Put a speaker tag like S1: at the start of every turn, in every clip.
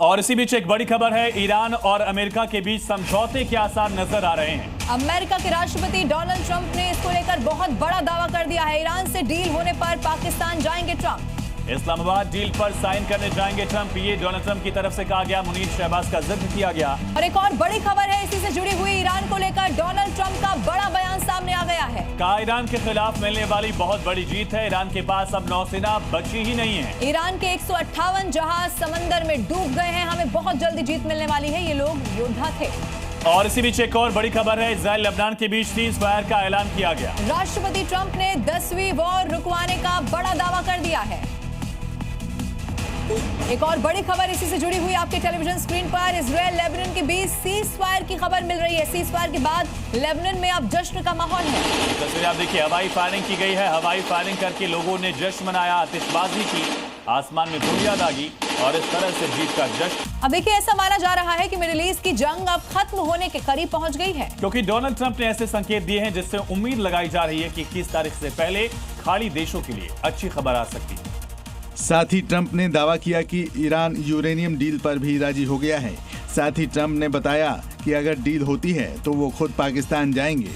S1: और इसी बीच एक बड़ी खबर है, ईरान और अमेरिका के बीच समझौते के आसार नजर आ रहे हैं।
S2: अमेरिका के राष्ट्रपति डोनाल्ड ट्रंप ने इसको लेकर बहुत बड़ा दावा कर दिया है। ईरान से डील होने पर पाकिस्तान जाएंगे ट्रंप।
S1: इस्लामाबाद डील पर साइन करने जाएंगे ट्रंप, ये डोनाल्ड ट्रंप की तरफ से कहा गया। मुनीर शहबाज का जिक्र किया गया।
S2: और एक और बड़ी खबर है, इसी से जुड़ी हुई, ईरान को लेकर डोनाल्ड ट्रंप का बड़ा बयान सामने आ गया है।
S1: कहा ईरान के खिलाफ मिलने वाली बहुत बड़ी जीत है, ईरान के पास अब नौसेना बची ही नहीं है।
S2: ईरान के 158 जहाज समंदर में डूब गए हैं, हमें बहुत जल्दी जीत मिलने वाली है, ये लोग योद्धा थे।
S1: और इसी बीच एक और बड़ी खबर है, इजराइल लेबनान के बीच सीज फायर का ऐलान किया गया।
S2: राष्ट्रपति ट्रंप ने 10वीं वॉर रुकवाने का बड़ा दावा कर दिया है। एक और बड़ी खबर इसी से जुड़ी हुई आपके टेलीविजन स्क्रीन पर, इजराइल लेबनान के बीच सीज फायर की खबर मिल रही है। सीज फायर के बाद लेबनान में अब जश्न का माहौल है।
S1: तस्वीर आप देखिए, हवाई फायरिंग की गई है। हवाई फायरिंग करके लोगों ने जश्न मनाया, आतिशबाजी की, आसमान में धुरियां दागी और इस तरह से जीत का जश्न।
S2: अब देखिए, ऐसा माना जा रहा है कि मिडिल ईस्ट की जंग अब खत्म होने के करीब पहुंच गई है,
S1: क्योंकि डोनाल्ड ट्रंप ने ऐसे संकेत दिए हैं जिससे उम्मीद लगाई जा रही है कि 21 तारीख से पहले खाड़ी देशों के लिए अच्छी खबर आ सकती है।
S3: साथ ही ट्रंप ने दावा किया कि ईरान यूरेनियम डील पर भी राजी हो गया है। साथ ही ट्रंप ने बताया कि अगर डील होती है तो वो खुद पाकिस्तान जाएंगे।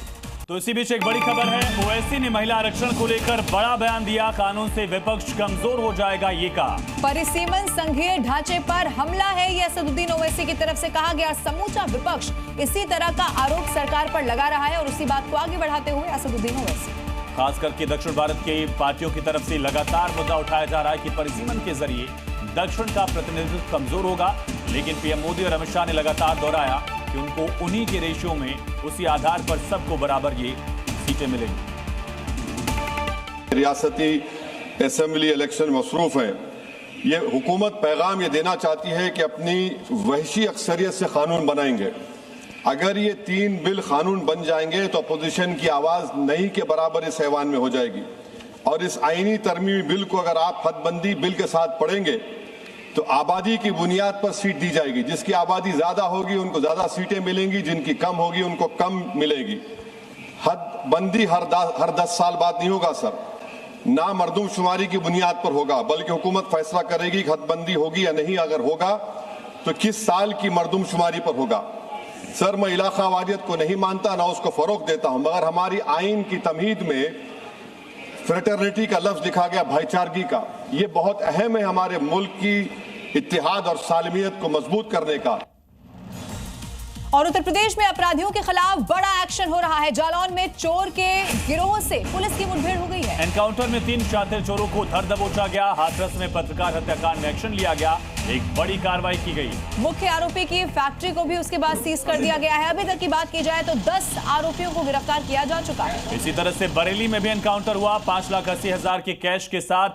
S1: तो इसी बीच एक बड़ी खबर है, ओवैसी ने महिला आरक्षण को लेकर बड़ा बयान दिया। कानून से विपक्ष कमजोर हो जाएगा, ये कहा।
S2: परिसीमन संघीय ढांचे पर हमला है, ये असदुद्दीन ओवैसी की तरफ से कहा गया। समूचा विपक्ष इसी तरह का आरोप सरकार पर लगा रहा है और उसी बात को आगे बढ़ाते हुए असदुद्दीन ओवैसी
S1: खास करके दक्षिण भारत की पार्टियों की तरफ से लगातार मुद्दा उठाया जा रहा है कि परिसीमन के जरिए दक्षिण का प्रतिनिधित्व कमजोर होगा। लेकिन पीएम मोदी और अमित शाह ने लगातार दोहराया कि उनको उन्हीं के रेशियो में, उसी आधार पर सबको बराबर ये सीटें मिलेंगी।
S4: रियासती असेंबली इलेक्शन मसरूफ है। ये हुकूमत पैगाम ये देना चाहती है कि अपनी वहशी अक्सरियत से कानून बनाएंगे। अगर ये 3 बिल कानून बन जाएंगे तो अपोजिशन की आवाज नहीं के बराबर इस ऐवान में हो जाएगी। और इस आईनी तरमीमी बिल को अगर आप हदबंदी बिल के साथ पढ़ेंगे तो आबादी की बुनियाद पर सीट दी जाएगी। जिसकी आबादी ज्यादा होगी उनको ज्यादा सीटें मिलेंगी, जिनकी कम होगी उनको कम मिलेगी। हदबंदी हर 10 साल बाद नहीं होगा सर, ना मरदमशुमारी की बुनियाद पर होगा, बल्कि हुकूमत फैसला करेगी कि हदबंदी होगी या नहीं। अगर होगा तो किस साल की मरदमशुमारी पर होगा। सर, मैं इलाका वारियत को नहीं मानता, ना उसको फरोग देता हूं, मगर हमारी आइन की तमहीद में फ्रेटर्निटी का लफ्ज लिखा गया, भाईचारगी का। ये बहुत अहम है हमारे मुल्क की इत्तेहाद और सालमियत को मजबूत करने का।
S2: और उत्तर प्रदेश में अपराधियों के खिलाफ बड़ा एक्शन हो रहा है। जालौन में चोर के गिरोह से पुलिस की मुठभेड़ हो गई है।
S1: एनकाउंटर में 3 शातिर चोरों को धर दबोचा गया। हाथरस में पत्रकार हत्याकांड में एक्शन लिया गया, एक बड़ी कार्रवाई की गई।
S2: मुख्य आरोपी की फैक्ट्री को भी उसके बाद सीज कर दिया गया है। अभी तक की बात की जाए तो 10 आरोपियों को गिरफ्तार किया जा चुका है।
S1: इसी तरह से बरेली में भी एनकाउंटर हुआ। 5,80,000 के कैश के साथ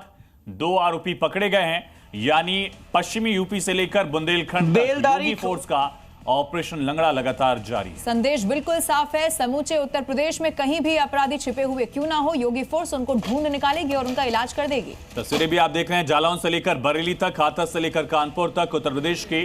S1: 2 आरोपी पकड़े गए हैं। यानी पश्चिमी यूपी से लेकर बुंदेलखंड तक योगी फोर्स का ऑपरेशन लंगड़ा लगातार जारी।
S2: संदेश बिल्कुल साफ है, समूचे उत्तर प्रदेश में कहीं भी अपराधी छिपे हुए क्यों ना हो, योगी फोर्स उनको ढूंढ निकालेगी और उनका इलाज कर देगी।
S1: तस्वीरें भी आप देख रहे हैं, जालौन से लेकर बरेली तक, हाथरस से लेकर कानपुर तक, उत्तर प्रदेश के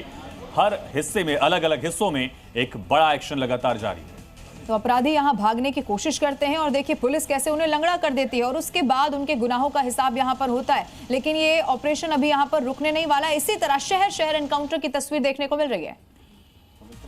S1: हर हिस्से में, अलग अलग हिस्सों में एक बड़ा एक्शन लगातार जारी है।
S2: तो अपराधी यहां भागने की कोशिश करते हैं और देखिए पुलिस कैसे उन्हें लंगड़ा कर देती है और उसके बाद उनके गुनाहों का हिसाब यहां पर होता है। लेकिन ये ऑपरेशन अभी यहां पर रुकने नहीं वाला। इसी तरह शहर शहर एनकाउंटर की तस्वीर देखने को मिल रही है।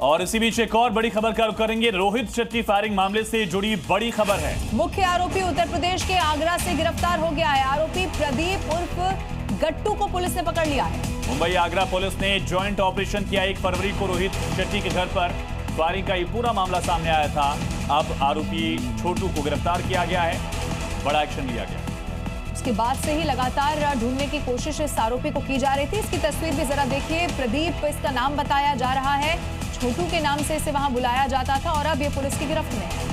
S1: और इसी बीच एक और बड़ी खबर का रुख करेंगे। रोहित शेट्टी फायरिंग मामले से जुड़ी बड़ी खबर है।
S2: मुख्य आरोपी उत्तर प्रदेश के आगरा से गिरफ्तार हो गया है। आरोपी प्रदीप उर्फ गट्टू को पुलिस ने पकड़ लिया है।
S1: मुंबई आगरा पुलिस ने ज्वाइंट ऑपरेशन किया। 1 फरवरी को रोहित शेट्टी के घर पर फायरिंग का ये पूरा मामला सामने आया था। अब आरोपी छोटू को गिरफ्तार किया गया है, बड़ा एक्शन लिया गया।
S2: उसके बाद से ही लगातार ढूंढने की कोशिश इस आरोपी को की जा रही थी। इसकी तस्वीर भी जरा देखिए। प्रदीप इसका नाम बताया जा रहा है, छोटू के नाम से इसे वहां बुलाया जाता था और अब ये पुलिस की गिरफ्त में है।